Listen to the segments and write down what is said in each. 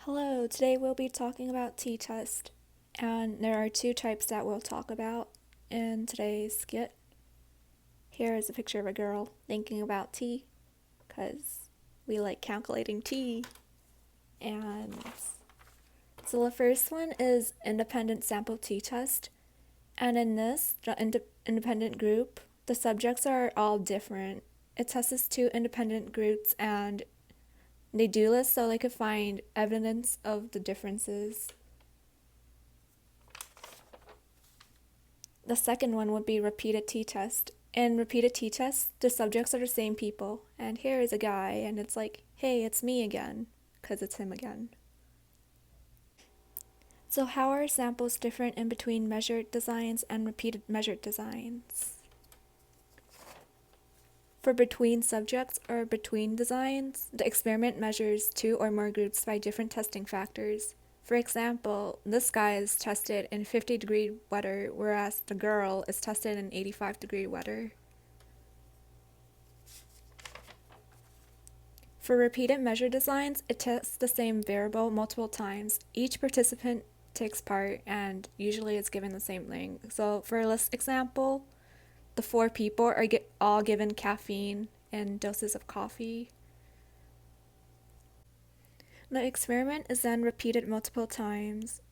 Hello, today we'll be talking about t-test, and there are two types that we'll talk about in today's skit. Here is a picture of a girl thinking about tea, because we like calculating tea. And so the first one is independent sample t-test, and in this, the independent group, the subjects are all different. It tests two independent groups and they do this so they could find evidence of the differences. The second one would be repeated t-test. In repeated t-test, the subjects are the same people. And here is a guy, and it's like, hey, it's me again, because it's him again. So how are samples different in between measured designs and repeated measured designs? For between subjects or between designs, the experiment measures two or more groups by different testing factors. For example, this guy is tested in 50-degree weather, whereas the girl is tested in 85-degree weather. For repeated measure designs, it tests the same variable multiple times. Each participant takes part, and usually it's given the same thing. So for this example, the 4 people are all given caffeine and doses of coffee. The experiment is then repeated multiple times.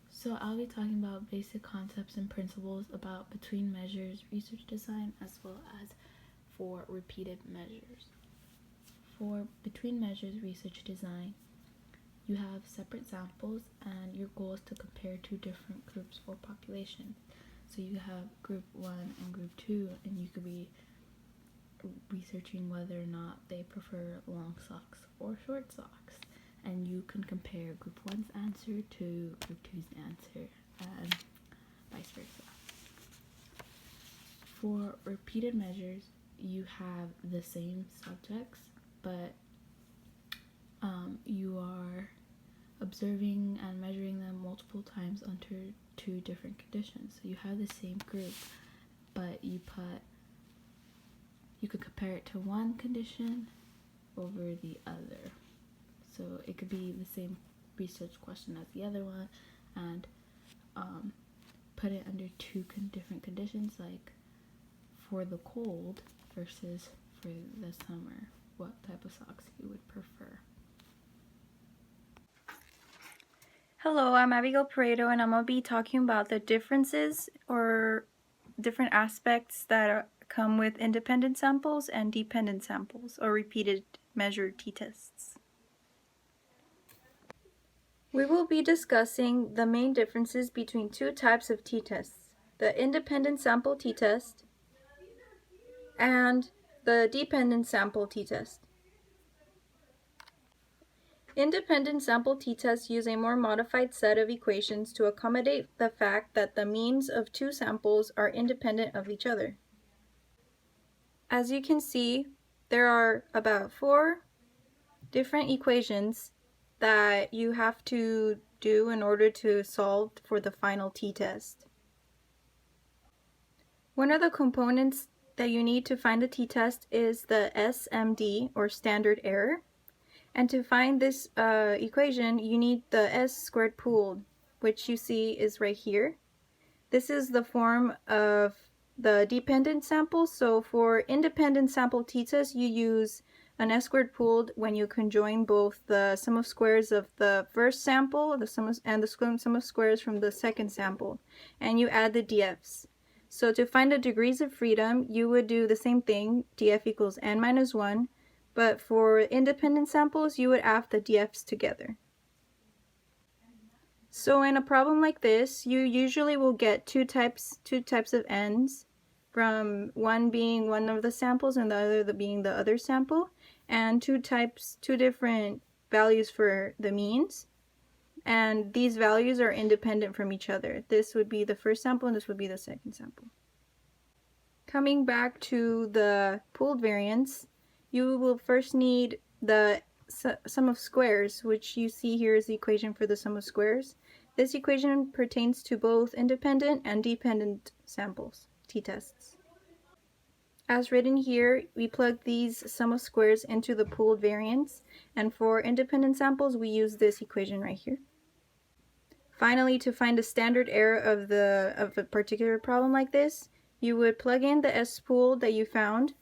So I'll be talking about basic concepts and principles about between measures research design as well as for repeated measures. For between measures research design, you have separate samples and your goal is to compare two different groups or populations. So you have group 1 and group 2, and you could be researching whether or not they prefer long socks or short socks. And you can compare group 1's answer to group 2's answer and vice versa. For repeated measures, you have the same subjects, but you are observing and measuring them multiple times under two different conditions. So you have the same group, but you could compare it to one condition over the other. So it could be the same research question as the other one, and put it under two different conditions, like for the cold versus for the summer, what type of socks you would prefer. Hello, I'm Abigail Pareto, and I'm going to be talking about the differences or different aspects that come with independent samples and dependent samples or repeated measured t-tests. We will be discussing the main differences between two types of t-tests, the independent sample t-test and the dependent sample t-test. Independent sample t-tests use a more modified set of equations to accommodate the fact that the means of two samples are independent of each other. As you can see, there are about 4 different equations that you have to do in order to solve for the final t-test. One of the components that you need to find the t-test is the SMD, or standard error. And to find this equation, you need the s squared pooled, which you see is right here. This is the form of the dependent sample. So for independent sample t-test, you use an s squared pooled when you conjoin both the sum of squares of the first sample and the sum of squares from the second sample, and you add the df's. So to find the degrees of freedom, you would do the same thing, df equals n minus 1. But for independent samples, you would add the df's together. So in a problem like this, you usually will get two types of n's, from one being one of the samples and the other being the other sample, and two different values for the means. And these values are independent from each other. This would be the first sample and this would be the second sample. Coming back to the pooled variance, you will first need the sum of squares, which you see here is the equation for the sum of squares. This equation pertains to both independent and dependent samples, t-tests. As written here, we plug these sum of squares into the pooled variance, and for independent samples, we use this equation right here. Finally, to find the standard error of a particular problem like this, you would plug in the S pool that you found,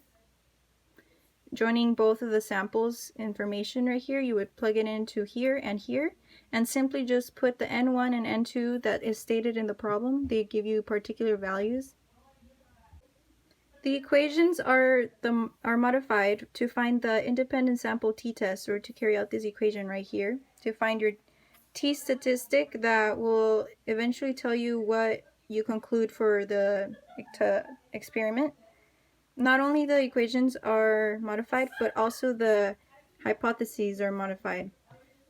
joining both of the samples information right here. You would plug it into here, and simply just put the N1 and N2 that is stated in the problem. They give you particular values. The equations are modified to find the independent sample t-test, or to carry out this equation right here, to find your t statistic that will eventually tell you what you conclude for the experiment. Not only the equations are modified, but also the hypotheses are modified.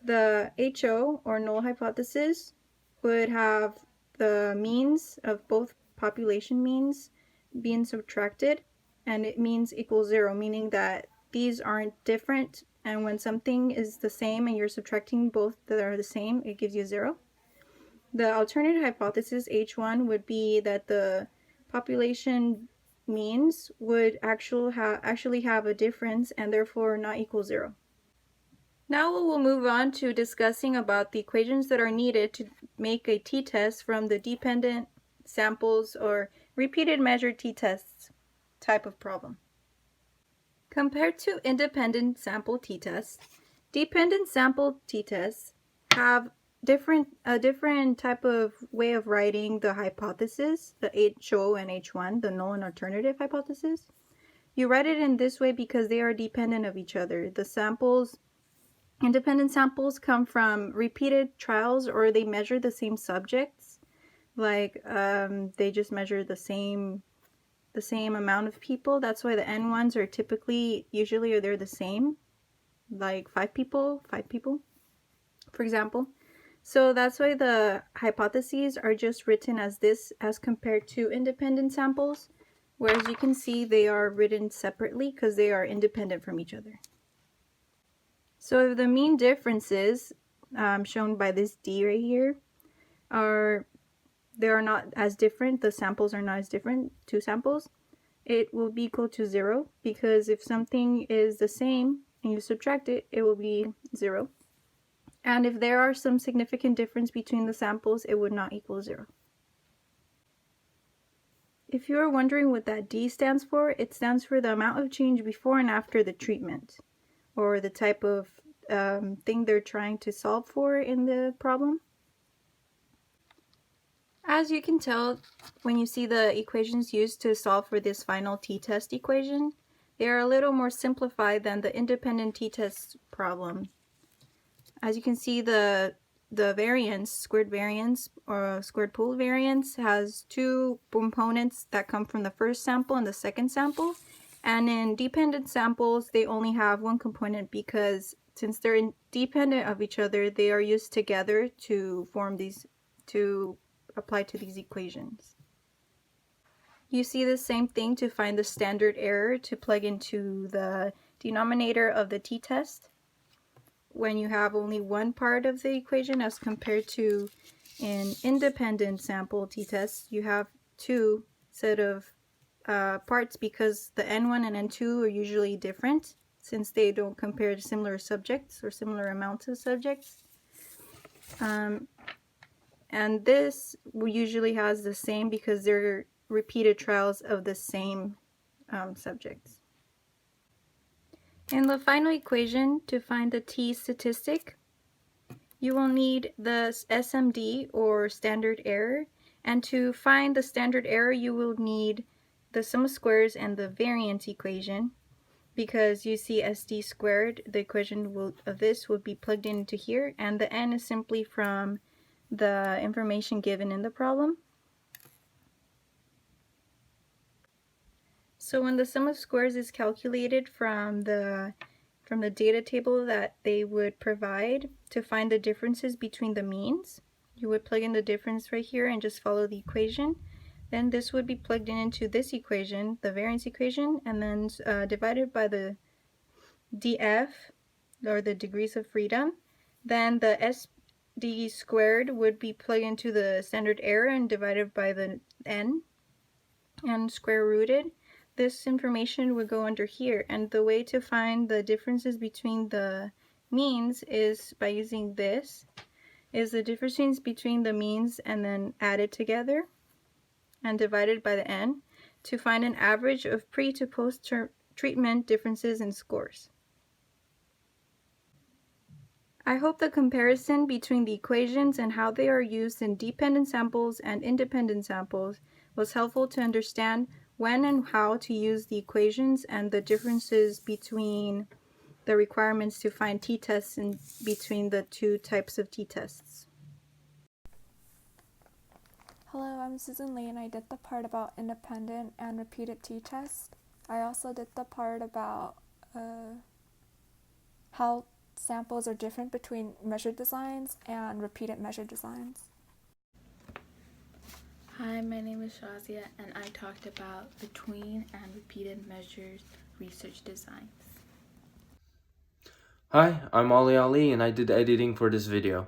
The HO, or null hypothesis, would have the means of both population means being subtracted, and it means equals 0, meaning that these aren't different, and when something is the same and you're subtracting both that are the same, it gives you 0. The alternative hypothesis, H1, would be that the population means would actually have a difference and therefore not equal 0. Now we will move on to discussing about the equations that are needed to make a t-test from the dependent samples or repeated measure t-tests type of problem. Compared to independent sample t-tests, dependent sample t-tests have a different type of way of writing the hypothesis, the HO and H1, the null and alternative hypothesis. You write it in this way because they are dependent of each other. Independent samples come from repeated trials, or they measure the same subjects. Like they just measure the same amount of people. That's why the N1s are usually they're the same, like 5 people, for example. So that's why the hypotheses are just written as this as compared to independent samples, whereas you can see they are written separately because they are independent from each other. So if the mean differences shown by this D right here they are not as different, the samples are not as different, two samples, it will be equal to 0, because if something is the same and you subtract it, it will be 0. And if there are some significant difference between the samples, it would not equal 0. If you are wondering what that D stands for, it stands for the amount of change before and after the treatment, or the type of thing they're trying to solve for in the problem. As you can tell, when you see the equations used to solve for this final t-test equation, they are a little more simplified than the independent t-test problem. As you can see, the variance, squared variance or squared pool variance, has two components that come from the first sample and the second sample. And in dependent samples, they only have one component because since they're independent of each other, they are used together to apply to these equations. You see the same thing to find the standard error to plug into the denominator of the t-test when you have only one part of the equation, as compared to in independent sample t-tests, you have two set of parts, because the N1 and N2 are usually different since they don't compare similar subjects or similar amounts of subjects. And this usually has the same because they're repeated trials of the same subjects. In the final equation, to find the t statistic, you will need the SMD, or standard error, and to find the standard error you will need the sum of squares and the variance equation, because you see SD squared, the equation of this will be plugged into here, and the n is simply from the information given in the problem. So when the sum of squares is calculated from the data table that they would provide to find the differences between the means, you would plug in the difference right here and just follow the equation. Then this would be plugged into this equation, the variance equation, and then divided by the df, or the degrees of freedom. Then the SD squared would be plugged into the standard error and divided by the n and square rooted. this information would go under here, and the way to find the differences between the means is by using this, is the difference between the means and then added together and divided by the n to find an average of pre to post treatment differences in scores. I hope the comparison between the equations and how they are used in dependent samples and independent samples was helpful to understand when and how to use the equations and the differences between the requirements to find t-tests in between the two types of t-tests. Hello, I'm Susan Lee, and I did the part about independent and repeated t-tests. I also did the part about how samples are different between measured designs and repeated measured designs. Hi, my name is Shazia, and I talked about between and repeated measures research designs. Hi, I'm Ali, and I did editing for this video.